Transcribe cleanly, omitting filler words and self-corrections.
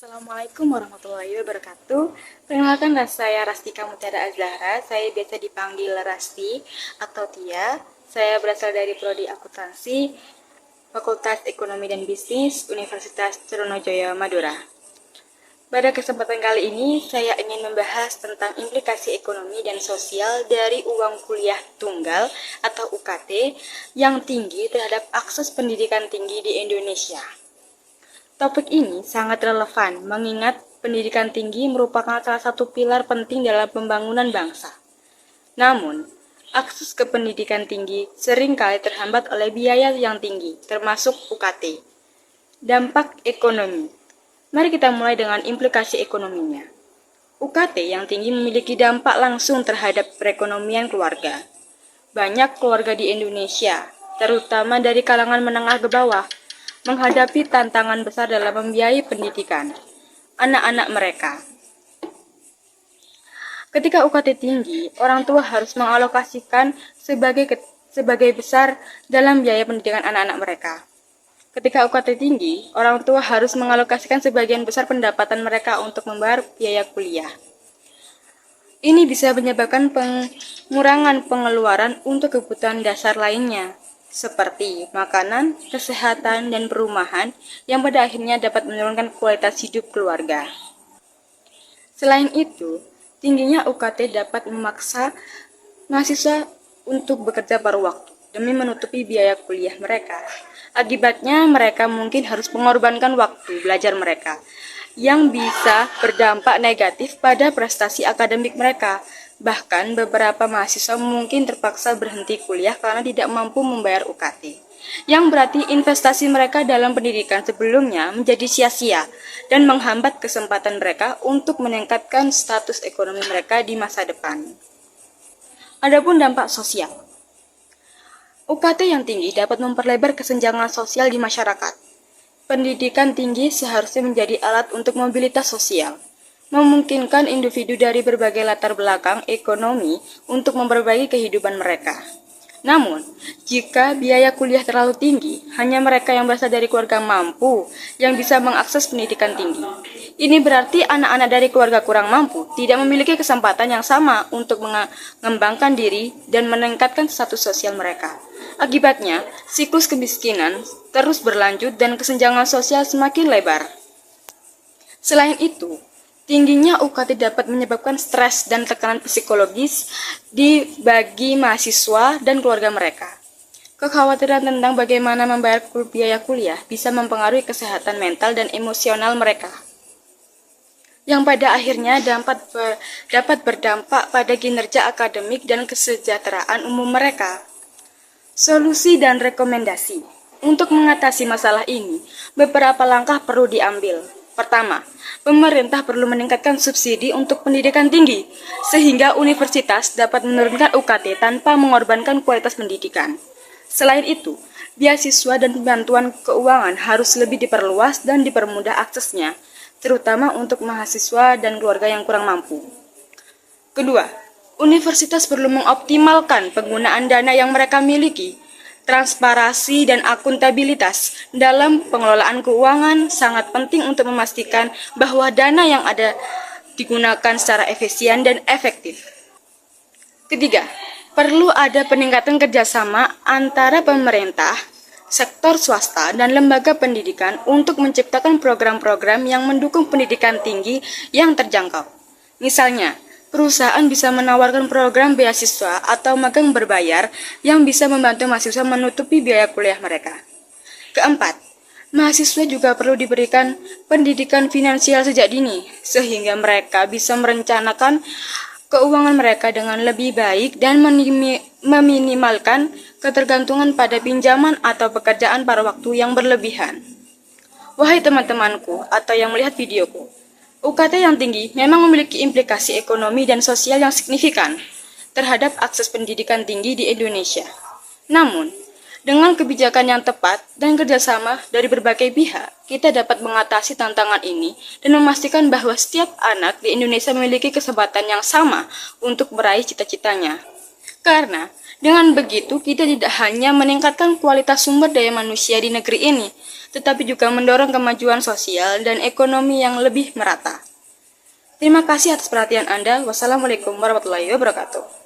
Assalamualaikum warahmatullahi wabarakatuh. Perkenalkan, saya Rastika Mutiara Azhara. Saya biasa dipanggil Rasti atau Tia. Saya berasal dari Prodi Akuntansi, Fakultas Ekonomi dan Bisnis, Universitas Trunojoyo, Madura. Pada kesempatan kali ini, saya ingin membahas tentang implikasi ekonomi dan sosial dari uang kuliah tunggal atau UKT yang tinggi terhadap akses pendidikan tinggi di Indonesia. Topik ini sangat relevan mengingat pendidikan tinggi merupakan salah satu pilar penting dalam pembangunan bangsa. Namun, akses ke pendidikan tinggi seringkali terhambat oleh biaya yang tinggi, termasuk UKT. Dampak ekonomi. Mari kita mulai dengan implikasi ekonominya. UKT yang tinggi memiliki dampak langsung terhadap perekonomian keluarga. Banyak keluarga di Indonesia, terutama dari kalangan menengah ke bawah, menghadapi tantangan besar dalam membiayai pendidikan anak-anak mereka. Ketika UKT tinggi, orang tua harus mengalokasikan sebagai besar dalam biaya pendidikan anak-anak mereka. Ketika UKT tinggi, orang tua harus mengalokasikan sebagian besar pendapatan mereka untuk membayar biaya kuliah. Ini bisa menyebabkan pengurangan pengeluaran untuk kebutuhan dasar lainnya, seperti makanan, kesehatan, dan perumahan yang pada akhirnya dapat menurunkan kualitas hidup keluarga. Selain itu, tingginya UKT dapat memaksa mahasiswa untuk bekerja paruh waktu demi menutupi biaya kuliah mereka. Akibatnya, mereka mungkin harus mengorbankan waktu belajar mereka, yang bisa berdampak negatif pada prestasi akademik mereka. Bahkan beberapa mahasiswa mungkin terpaksa berhenti kuliah karena tidak mampu membayar UKT, yang berarti investasi mereka dalam pendidikan sebelumnya menjadi sia-sia dan menghambat kesempatan mereka untuk meningkatkan status ekonomi mereka di masa depan. Adapun dampak sosial, UKT yang tinggi dapat memperlebar kesenjangan sosial di masyarakat. Pendidikan tinggi seharusnya menjadi alat untuk mobilitas sosial, memungkinkan individu dari berbagai latar belakang ekonomi untuk memperbaiki kehidupan mereka. Namun, jika biaya kuliah terlalu tinggi, hanya mereka yang berasal dari keluarga mampu yang bisa mengakses pendidikan tinggi. Ini berarti anak-anak dari keluarga kurang mampu tidak memiliki kesempatan yang sama untuk mengembangkan diri dan meningkatkan status sosial mereka. Akibatnya, siklus kemiskinan terus berlanjut dan kesenjangan sosial semakin lebar. Selain itu, tingginya UKT dapat menyebabkan stres dan tekanan psikologis bagi mahasiswa dan keluarga mereka. Kekhawatiran tentang bagaimana membayar biaya kuliah bisa mempengaruhi kesehatan mental dan emosional mereka, yang pada akhirnya dapat berdampak pada kinerja akademik dan kesejahteraan umum mereka. Solusi dan rekomendasi. Untuk mengatasi masalah ini, beberapa langkah perlu diambil. Pertama, pemerintah perlu meningkatkan subsidi untuk pendidikan tinggi, sehingga universitas dapat menurunkan UKT tanpa mengorbankan kualitas pendidikan. Selain itu, beasiswa dan bantuan keuangan harus lebih diperluas dan dipermudah aksesnya, terutama untuk mahasiswa dan keluarga yang kurang mampu. Kedua, universitas perlu mengoptimalkan penggunaan dana yang mereka miliki. Transparansi dan akuntabilitas dalam pengelolaan keuangan sangat penting untuk memastikan bahwa dana yang ada digunakan secara efisien dan efektif. Ketiga, perlu ada peningkatan kerjasama antara pemerintah, sektor swasta, dan lembaga pendidikan untuk menciptakan program-program yang mendukung pendidikan tinggi yang terjangkau. Misalnya, perusahaan bisa menawarkan program beasiswa atau magang berbayar yang bisa membantu mahasiswa menutupi biaya kuliah mereka. Keempat, mahasiswa juga perlu diberikan pendidikan finansial sejak dini, sehingga mereka bisa merencanakan keuangan mereka dengan lebih baik dan meminimalkan ketergantungan pada pinjaman atau pekerjaan pada waktu yang berlebihan. Wahai teman-temanku atau yang melihat videoku, UKT yang tinggi memang memiliki implikasi ekonomi dan sosial yang signifikan terhadap akses pendidikan tinggi di Indonesia. Namun, dengan kebijakan yang tepat dan kerjasama dari berbagai pihak, kita dapat mengatasi tantangan ini dan memastikan bahwa setiap anak di Indonesia memiliki kesempatan yang sama untuk meraih cita-citanya. Karena dengan begitu kita tidak hanya meningkatkan kualitas sumber daya manusia di negeri ini, tetapi juga mendorong kemajuan sosial dan ekonomi yang lebih merata. Terima kasih atas perhatian Anda. Wassalamualaikum warahmatullahi wabarakatuh.